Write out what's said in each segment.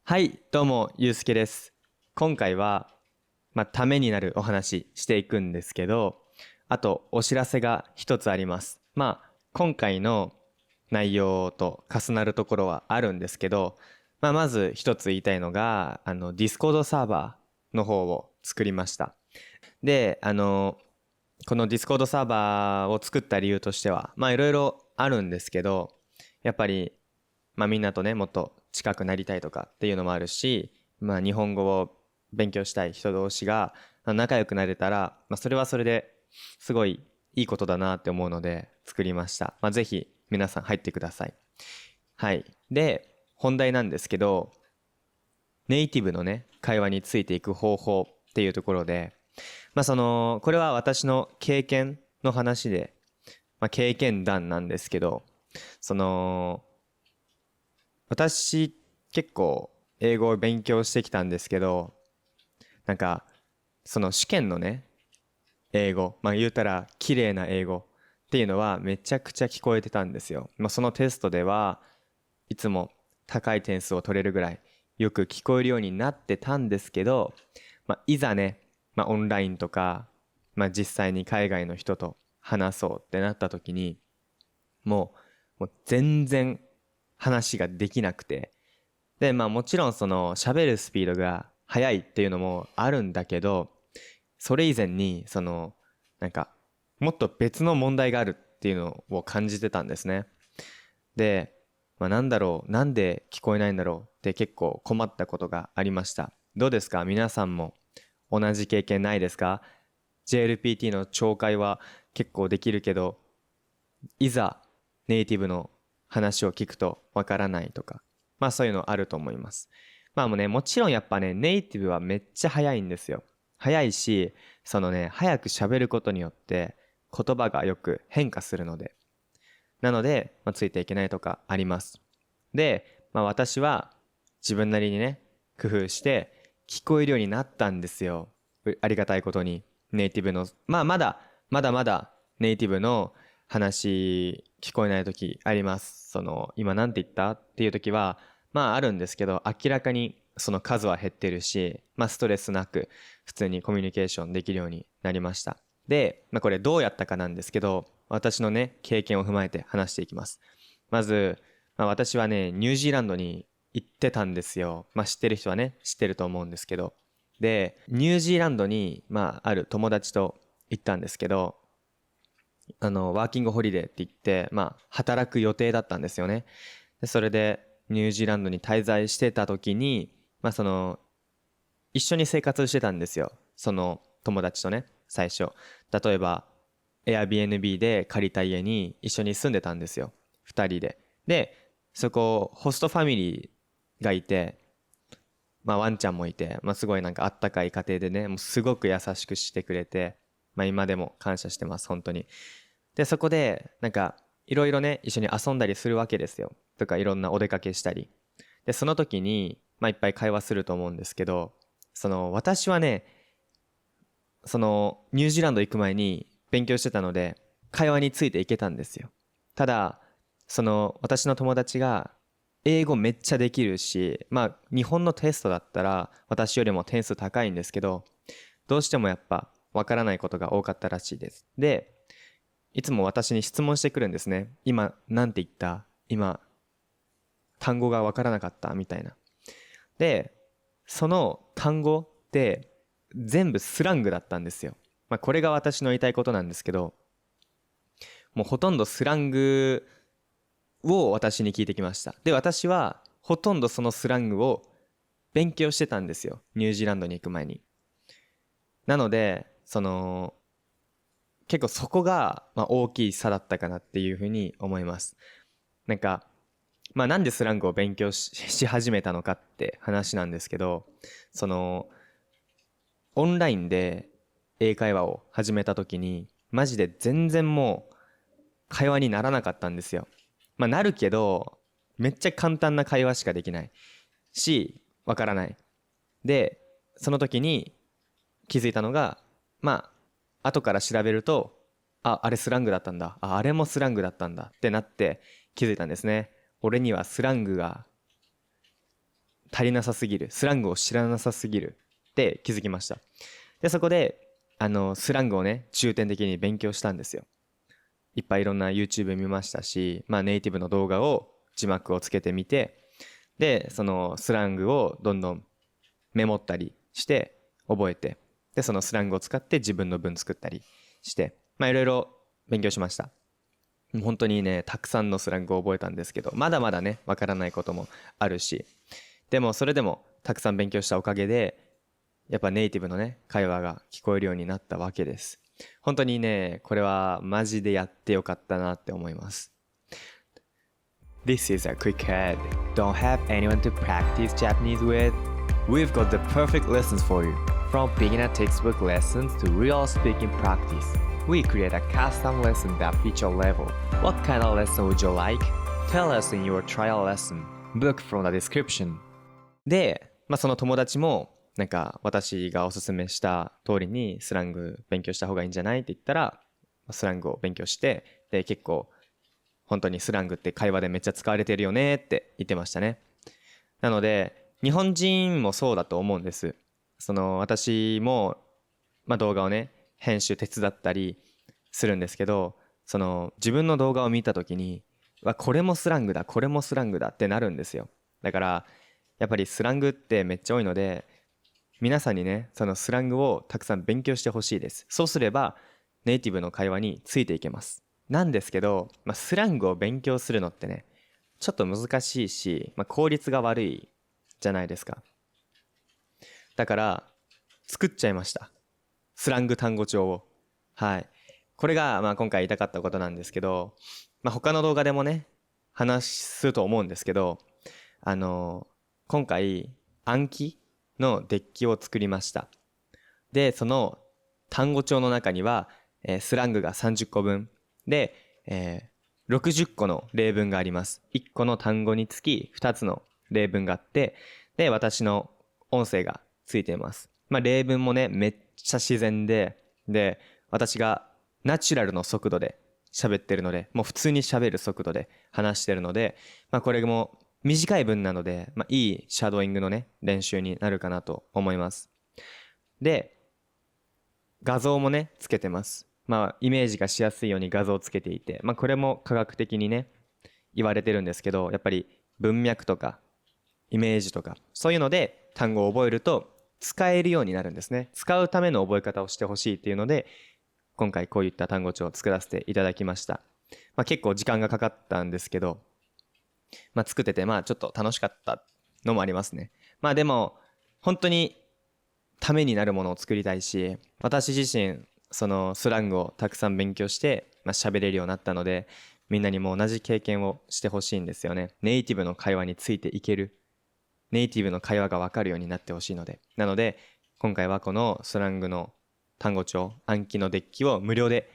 はい、どうも、ゆうすけです。今回は、ためになるお話していくんですけど、あと、お知らせが一つあります。今回の内容と重なるところはあるんですけど、まず一つ言いたいのが、ディスコードサーバーの方を作りました。で、このディスコードサーバーを作った理由としては、いろいろあるんですけど、やっぱりみんなとね、もっと近くなりたいとかっていうのもあるし、日本語を勉強したい人同士が仲良くなれたら、それはそれですごいいいことだなって思うので作りました。ぜひ皆さん入ってください。はい。で、本題なんですけど、ネイティブのね、会話についていく方法っていうところで、これは私の経験の話で、経験談なんですけど、その、私結構英語を勉強してきたんですけど、なんかその試験のね、英語、言うたら綺麗な英語っていうのはめちゃくちゃ聞こえてたんですよ。そのテストではいつも高い点数を取れるぐらいよく聞こえるようになってたんですけど、いざね、オンラインとか、実際に海外の人と話そうってなった時にもう全然話ができなくて、でもちろんその喋るスピードが速いっていうのもあるんだけど、それ以前になんかもっと別の問題があるっていうのを感じてたんですね。で、なんだろう、なんで聞こえないんだろうって結構困ったことがありました。どうですか、皆さんも同じ経験ないですか？ JLPT の聴解は結構できるけど、いざネイティブの話を聞くとわからないとか、そういうのあると思います。もうね、もちろんやっぱね、ネイティブはめっちゃ早いんですよ。早いし、そのね、早く喋ることによって言葉がよく変化するので。なので、ついていけないとかあります。で、私は自分なりにね、工夫して聞こえるようになったんですよ。ありがたいことに。ネイティブの、まだネイティブの話聞こえない時あります。今なんて言ったっていう時は、あるんですけど、明らかにその数は減ってるし、ストレスなく普通にコミュニケーションできるようになりました。で、これどうやったかなんですけど、私のね、経験を踏まえて話していきます。まず、私はね、ニュージーランドに行ってたんですよ。知ってる人はね、知ってると思うんですけど。で、ニュージーランドに、ある友達と行ったんですけど、ワーキングホリデーって言って、働く予定だったんですよね。で、それで、ニュージーランドに滞在してた時に、一緒に生活してたんですよ。その友達とね、最初。例えば、Airbnb で借りた家に一緒に住んでたんですよ。二人で。で、そこ、ホストファミリーがいて、ワンちゃんもいて、すごいなんかあったかい家庭でね、もうすごく優しくしてくれて、今でも感謝してます、本当に。で、そこで、いろいろね、一緒に遊んだりするわけですよ。とか、いろんなお出かけしたり。で、その時に、いっぱい会話すると思うんですけど、私はね、ニュージーランド行く前に勉強してたので、会話についていけたんですよ。ただ、私の友達が、英語めっちゃできるし、日本のテストだったら、私よりも点数高いんですけど、どうしてもやっぱ、わからないことが多かったらしいです。で、いつも私に質問してくるんですね。今、なんて言った？今、単語がわからなかったみたいな。で、その単語って全部スラングだったんですよ。これが私の言いたいことなんですけど、もうほとんどスラングを私に聞いてきました。で、私はほとんどそのスラングを勉強してたんですよ。ニュージーランドに行く前に。なので、結構そこが大きい差だったかなっていうふうに思います。なんか、なんでスラングを勉強し始めたのかって話なんですけど、その、オンラインで英会話を始めた時に、マジで全然もう会話にならなかったんですよ。なるけど、めっちゃ簡単な会話しかできないし、わからない。で、その時に気づいたのが、後から調べると、あれスラングだったんだ。あれもスラングだったんだってなって気づいたんですね。俺にはスラングが足りなさすぎる、スラングを知らなさすぎるって気づきました。でそこでスラングをね重点的に勉強したんですよ。いっぱいいろんな YouTube 見ましたし、ネイティブの動画を字幕をつけてみて、でそのスラングをどんどんメモったりして覚えて、でそのスラングを使って自分の文作ったりして、いろいろ勉強しました。本当にねたくさんのスラングを覚えたんですけど、まだまだねわからないこともあるし、でもそれでもたくさん勉強したおかげでやっぱネイティブのね会話が聞こえるようになったわけです。本当にねこれはマジでやってよかったなって思います。 This is a quick head. Don't have anyone to practice Japanese with? We've got the perfect lessons for you. From beginner textbook lessons to real speaking practice, we create a custom lesson that fits your level. What kind of lesson would you like? Tell us in your trial lesson. Book from the description. で、その友達もなんか私がおすすめした通りにスラング勉強した方がいいんじゃないって言ったら、スラングを勉強して、で結構本当にスラングって会話でめっちゃ使われてるよねって言ってましたね。なので日本人もそうだと思うんです。私も動画をね編集手伝ったりするんですけど、自分の動画を見た時にこれもスラングだこれもスラングだってなるんですよ。だからやっぱりスラングってめっちゃ多いので、皆さんにねそのスラングをたくさん勉強してほしいです。そうすればネイティブの会話についていけます。なんですけど、スラングを勉強するのってねちょっと難しいし、効率が悪いじゃないですか。だから作っちゃいました、スラング単語帳を。はい、これが今回言いたかったことなんですけど、他の動画でもね話すと思うんですけど、今回暗記のデッキを作りました。でその単語帳の中には、スラングが30個分で、60個の例文があります。1個の単語につき2つの例文があって、で私の音声がついています。例文もねめっちゃ自然で、私がナチュラルの速度で喋ってるので、もう普通に喋る速度で話してるので、これも短い文なので、いいシャドーイングのね練習になるかなと思います。で画像もねつけてます。イメージがしやすいように画像をつけていて、これも科学的にね言われてるんですけど、やっぱり文脈とかイメージとかそういうので単語を覚えると使えるようになるんですね。使うための覚え方をしてほしいっていうので今回こういった単語帳を作らせていただきました。結構時間がかかったんですけど、作っててちょっと楽しかったのもありますね。でも本当にためになるものを作りたいし、私自身そのスラングをたくさん勉強して喋れるようになったので、みんなにも同じ経験をしてほしいんですよね。ネイティブの会話についていける、ネイティブの会話が分かるようになってほしいので、なので今回はこのスラングの単語帳暗記のデッキを無料で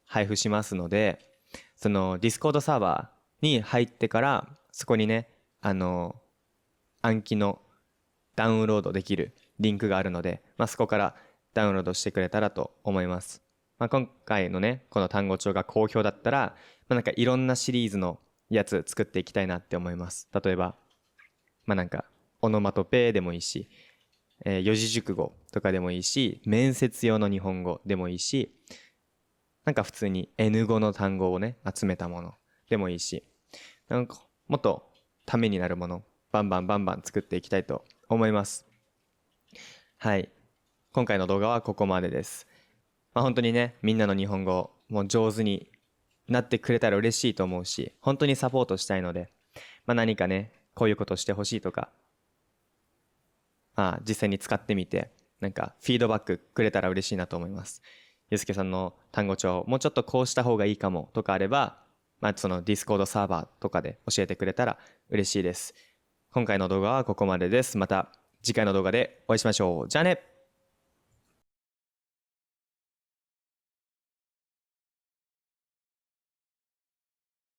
配布しますので、そのディスコードサーバーに入ってからそこにね暗記のダウンロードできるリンクがあるので、そこからダウンロードしてくれたらと思います。今回のねこの単語帳が好評だったら、なんかいろんなシリーズのやつ作っていきたいなって思います。例えばなんかオノマトペでもいいし、四字熟語とかでもいいし、面接用の日本語でもいいし、なんか普通に N 語の単語をね集めたものでもいいし、なんかもっとためになるものバンバン作っていきたいと思います。はい、今回の動画はここまでです。本当にねみんなの日本語もう上手になってくれたら嬉しいと思うし、本当にサポートしたいので、何かねこういうことしてほしいとか、実際に使ってみてなんかフィードバックくれたら嬉しいなと思います。ゆうすけさんの単語帳もうちょっとこうした方がいいかもとかあれば、そのディスコードサーバーとかで教えてくれたら嬉しいです。今回の動画はここまでです。また次回の動画でお会いしましょう。じゃあね。